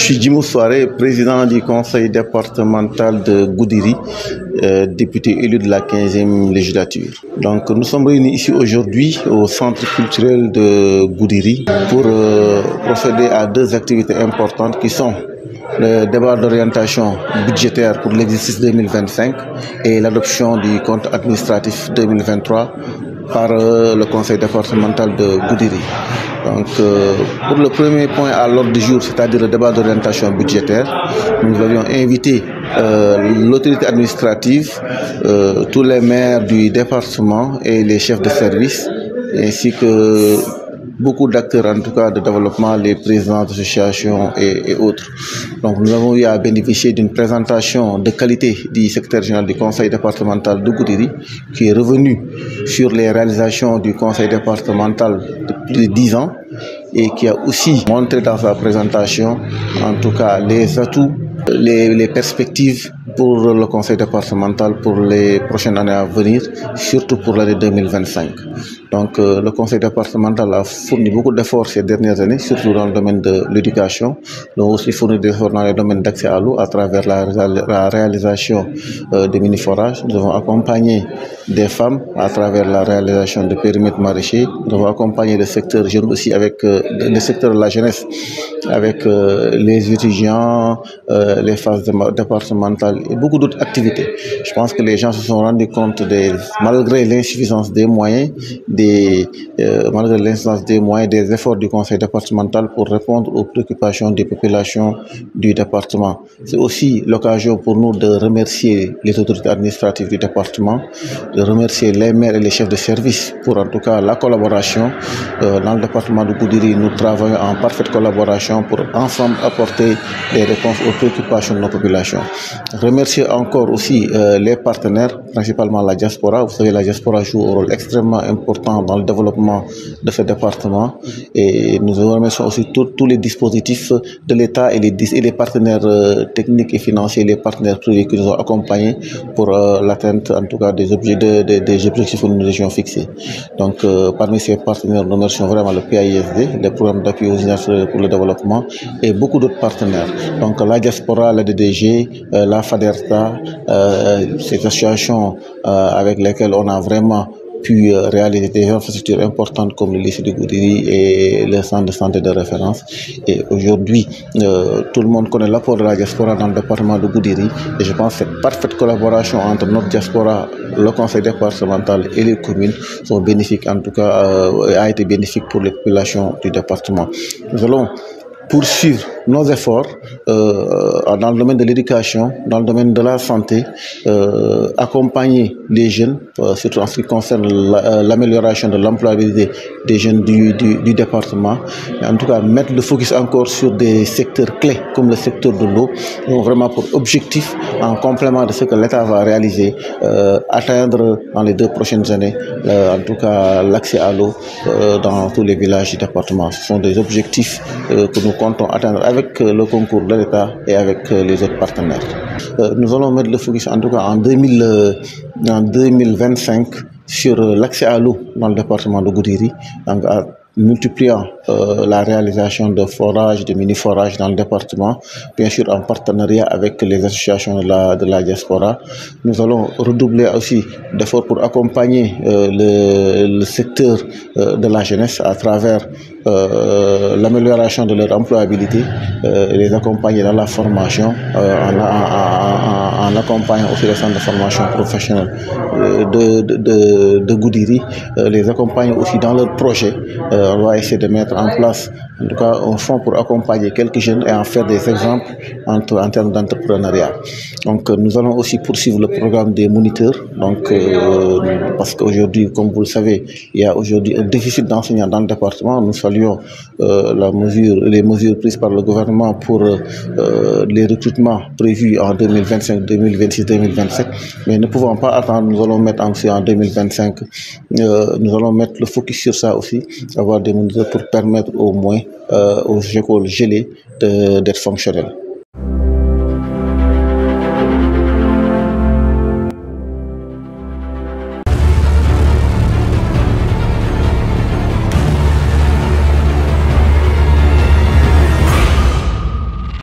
suis Djimou Soare, président du conseil départemental de Goudiri, député élu de la 15e législature. Donc nous sommes réunis ici aujourd'hui au centre culturel de Goudiri pour procéder à deux activités importantes qui sont le débat d'orientation budgétaire pour l'exercice 2025 et l'adoption du compte administratif 2023 par le conseil départemental de Goudiri. Donc, pour le premier point à l'ordre du jour, c'est-à-dire le débat d'orientation budgétaire, nous avions invité l'autorité administrative, tous les maires du département et les chefs de service, ainsi que beaucoup d'acteurs en tout cas de développement, les présidents d'associations et autres. Donc nous avons eu à bénéficier d'une présentation de qualité du secrétaire général du conseil départemental de Goudiri, qui est revenu sur les réalisations du conseil départemental depuis 10 ans et qui a aussi montré dans sa présentation en tout cas les atouts, les perspectives pour le conseil départemental pour les prochaines années à venir, surtout pour l'année 2025. Donc le conseil départemental a fourni beaucoup d'efforts ces dernières années, surtout dans le domaine de l'éducation. Nous avons aussi fourni des efforts dans le domaine d'accès à l'eau à travers la réalisation de mini-forages. Nous avons accompagné des femmes à travers la réalisation de périmètres maraîchers. Nous avons accompagné le secteur jeune aussi avec le secteur de la jeunesse, avec les étudiants, les phases départementales et beaucoup d'autres activités. Je pense que les gens se sont rendus compte, malgré l'insuffisance des moyens, des efforts du conseil départemental pour répondre aux préoccupations des populations du département. C'est aussi l'occasion pour nous de remercier les autorités administratives du département, de remercier les maires et les chefs de service pour en tout cas la collaboration. Dans le département de Goudiri, nous travaillons en parfaite collaboration pour ensemble apporter des réponses aux préoccupations de nos populations. Remercier encore aussi les partenaires, principalement la diaspora. Vous savez, la diaspora joue un rôle extrêmement important dans le développement de ce département, et nous remercions aussi tous les dispositifs de l'État et les partenaires techniques et financiers, les partenaires privés qui nous ont accompagnés pour l'atteinte en tout cas des objectifs que nous nous étions fixés. Donc parmi ces partenaires, nous remercions vraiment le PAISD, les programmes d'appui aux initiatives pour le développement et beaucoup d'autres partenaires. Donc la diaspora, la DDG, la FADERTA, ces associations avec lesquelles on a vraiment pu réaliser des infrastructures importantes comme le lycée de Goudiri et le centre de santé de référence. Et aujourd'hui, tout le monde connaît l'apport de la diaspora dans le département de Goudiri, et je pense que cette parfaite collaboration entre notre diaspora, le conseil départemental et les communes sont bénéfiques, en tout cas a été bénéfique pour les populations du département. Nous allons poursuivre nos efforts dans le domaine de l'éducation, dans le domaine de la santé, accompagner les jeunes, surtout en ce qui concerne l'amélioration de l'employabilité des jeunes du département. Et en tout cas, mettre le focus encore sur des secteurs clés comme le secteur de l'eau, vraiment pour objectif, en complément de ce que l'État va réaliser, atteindre dans les 2 prochaines années, en tout cas l'accès à l'eau dans tous les villages du département. Ce sont des objectifs que nous comptons atteindre avec le concours de l'État et avec les autres partenaires. Nous allons mettre le focus en tout cas en 2025 sur l'accès à l'eau dans le département de Goudiri, en multipliant la réalisation de forages, de mini-forages dans le département, bien sûr en partenariat avec les associations de la diaspora. Nous allons redoubler aussi d'efforts pour accompagner le secteur de la jeunesse à travers l'amélioration de leur employabilité, les accompagner dans la formation, en accompagnant aussi les centres de formation professionnelle de Goudiri, les accompagner aussi dans leurs projets. On va essayer de mettre en place en tout cas un fonds pour accompagner quelques jeunes et en faire des exemples en termes d'entrepreneuriat. Donc nous allons aussi poursuivre le programme des moniteurs, donc parce qu'aujourd'hui, comme vous le savez, il y a aujourd'hui un déficit d'enseignants dans le département. Nous saluons les mesures prises par le gouvernement pour les recrutements prévus en 2025, 2026, 2027, mais ne pouvons pas attendre. Nous allons mettre en 2025, nous allons mettre le focus sur ça aussi, avoir des moniteurs pour permettre au moins aux écoles gelées d'être fonctionnelles.